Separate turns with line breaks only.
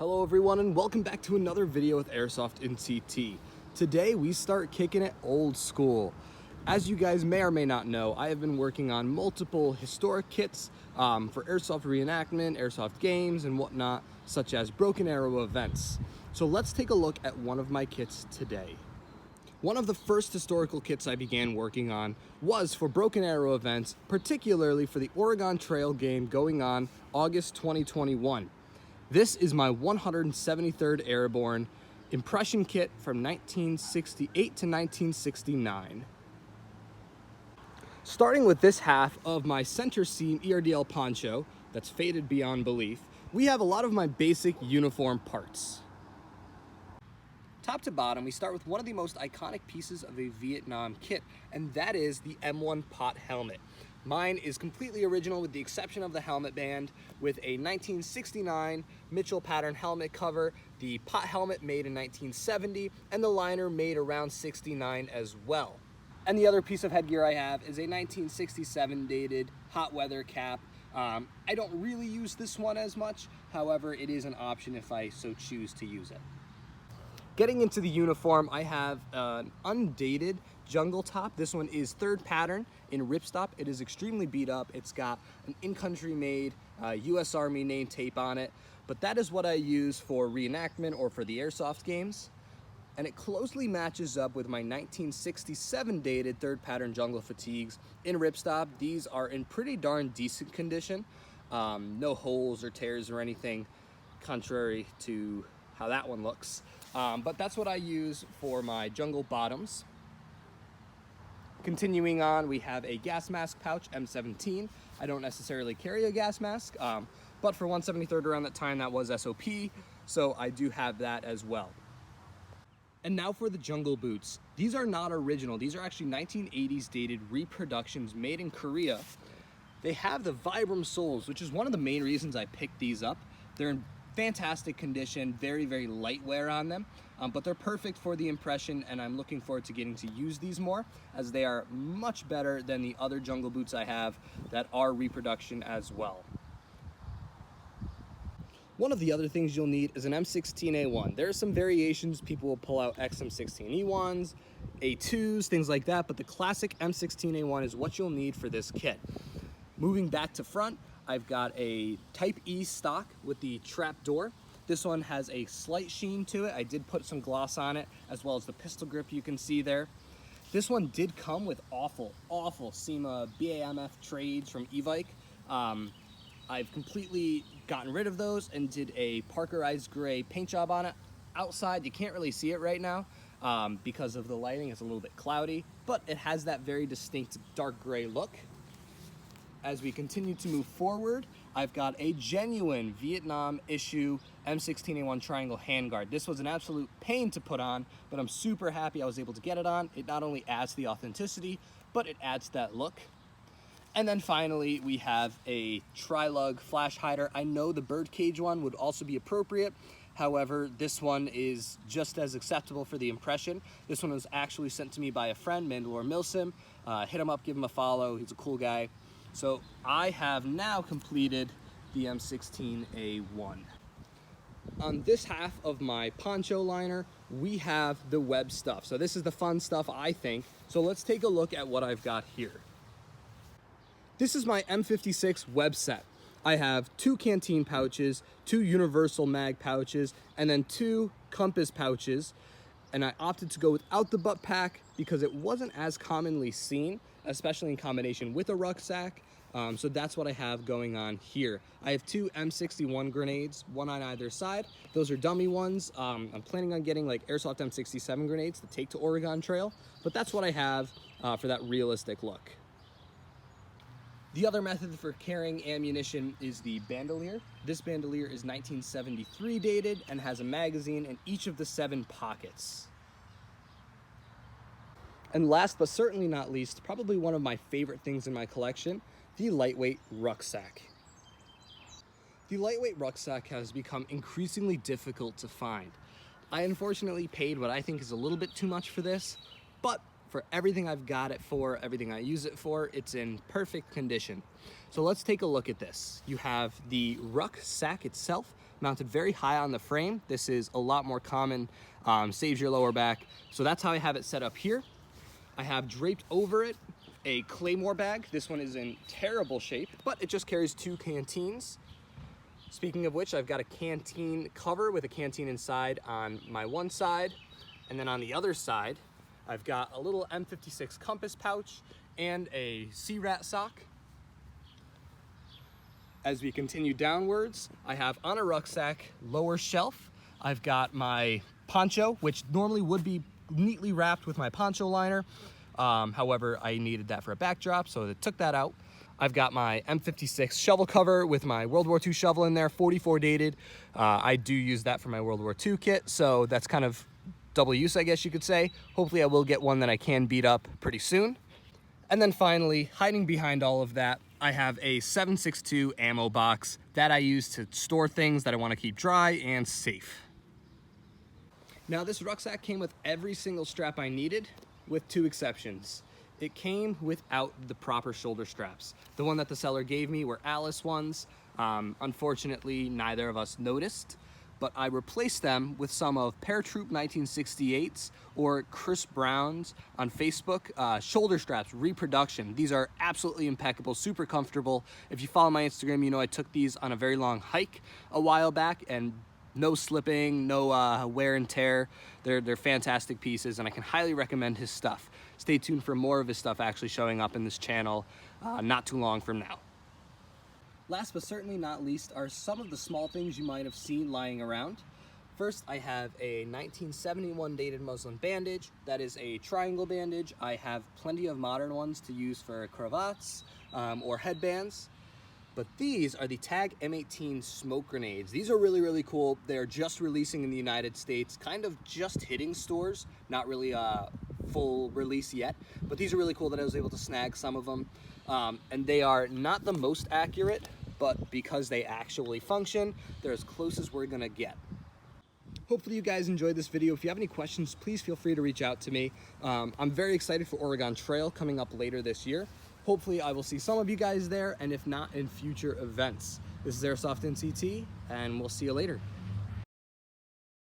Hello everyone and welcome back to another video with Airsoft in CT. Today we start kicking it old school. As you guys may or may not know, I have been working on multiple historic kits for Airsoft reenactment, Airsoft games and whatnot, such as Broken Arrow events. So let's take a look at one of my kits today. One of the first historical kits I began working on was for Broken Arrow events, particularly for the Oregon Trail game going on August 2021. This is my 173rd Airborne Impression kit from 1968 to 1969. Starting with this half of my center seam ERDL poncho that's faded beyond belief, we have a lot of my basic uniform parts. Top to bottom, we start with one of the most iconic pieces of a Vietnam kit, and that is the M1 pot helmet. Mine is completely original with the exception of the helmet band, with a 1969 Mitchell pattern helmet cover, the pot helmet made in 1970, and the liner made around 69 as well. And the other piece of headgear I have is a 1967 dated hot weather cap. I don't really use this one as much, however, it is an option if I so choose to use it. Getting into the uniform, I have an undated jungle top. This one is third pattern in ripstop. It is extremely beat up. It's got an in-country made US Army name tape on it, but that is what I use for reenactment or for the Airsoft games. And it closely matches up with my 1967 dated third pattern jungle fatigues in ripstop. These are in pretty darn decent condition. No holes or tears or anything, contrary to how that one looks. But that's what I use for my jungle bottoms. Continuing on, we have a gas mask pouch, M17. I don't necessarily carry a gas mask, but for 173rd around that time, that was SOP, so I do have that as well. And now for the jungle boots. These are not original. These are actually 1980s dated reproductions made in Korea. They have the Vibram soles, which is one of the main reasons I picked these up. They're in fantastic condition, very, very light wear on them, but they're perfect for the impression, and I'm looking forward to getting to use these more, as they are much better than the other jungle boots I have that are reproduction as well. One of the other things you'll need is an M16a1. There are some variations. People will pull out M16e1s, A2s, things like that, but the classic M16a1 is what you'll need for this kit. Moving back to front, I've got a Type E stock with the trap door. This one has a slight sheen to it. I did put some gloss on it, as well as the pistol grip you can see there. This one did come with awful SEMA BAMF trades from Evike. I've completely gotten rid of those and did a Parkerized gray paint job on it. Outside, you can't really see it right now because of the lighting. It's a little bit cloudy, but it has that very distinct dark gray look. As we continue to move forward, I've got a genuine Vietnam issue M16a1 triangle handguard. This was an absolute pain to put on, but I'm super happy I was able to get it on. It not only adds the authenticity, but it adds that look. And then finally, we have a tri-lug flash hider. I know the birdcage one would also be appropriate. However, this one is just as acceptable for the impression. This one was actually sent to me by a friend, Mandalore Milsim. Hit him up, give him a follow. He's a cool guy. So I have now completed the M16a1. On this half of my poncho liner, we have the web stuff. So this is the fun stuff, I think. So let's take a look at what I've got here. This is my M56 web set. I have 2 canteen pouches, 2 universal mag pouches, and then 2 compass pouches. And I opted to go without the butt pack because it wasn't as commonly seen, especially in combination with a rucksack. So that's what I have going on here. I have 2 M61 grenades, one on either side. Those are dummy ones. I'm planning on getting like Airsoft M67 grenades to take to Oregon Trail, but that's what I have for that realistic look. The other method for carrying ammunition is the bandolier. This bandolier is 1973 dated and has a magazine in each of the 7 pockets. And last but certainly not least, probably one of my favorite things in my collection, the lightweight rucksack. The lightweight rucksack has become increasingly difficult to find. I unfortunately paid what I think is a little bit too much for this, but for everything I've got it for, everything I use it for, it's in perfect condition. So let's take a look at this. You have the rucksack itself, mounted very high on the frame. This is a lot more common, saves your lower back. So that's how I have it set up here. I have draped over it a Claymore bag. This one is in terrible shape, but it just carries 2 canteens. Speaking of which, I've got a canteen cover with a canteen inside on my one side. And then on the other side, I've got a little M56 compass pouch and a sea rat sock. As we continue downwards, I have on a rucksack lower shelf, I've got my poncho, which normally would be neatly wrapped with my poncho liner. However, I needed that for a backdrop, so I took that out. I've got my M56 shovel cover with my World War II shovel in there, 44 dated. I do use that for my World War II kit, so that's kind of double use, I guess you could say. Hopefully I will get one that I can beat up pretty soon. And then finally, hiding behind all of that, I have a 7.62 ammo box that I use to store things that I want to keep dry and safe. Now this rucksack came with every single strap I needed, with 2 exceptions. It came without the proper shoulder straps. The one that the seller gave me were Alice ones. Unfortunately, neither of us noticed, but I replaced them with some of Paratroop 1968's or Chris Brown's on Facebook shoulder straps, reproduction. These are absolutely impeccable, super comfortable. If you follow my Instagram, you know I took these on a very long hike a while back, and no slipping, no wear and tear. They're fantastic pieces, and I can highly recommend his stuff. Stay tuned for more of his stuff actually showing up in this channel not too long from now. Last but certainly not least are some of the small things you might have seen lying around. First, I have a 1971 dated muslin bandage. That is a triangle bandage. I have plenty of modern ones to use for cravats or headbands. But these are the TAG M18 smoke grenades. These are really, really cool. They're just releasing in the United States, kind of just hitting stores, not really a full release yet. But these are really cool that I was able to snag some of them. And they are not the most accurate, but because they actually function, they're as close as we're gonna get. Hopefully you guys enjoyed this video. If you have any questions, please feel free to reach out to me. I'm very excited for Oregon Trail coming up later this year. Hopefully I will see some of you guys there, and if not, in future events. This is Airsoft NCT, and we'll see you later.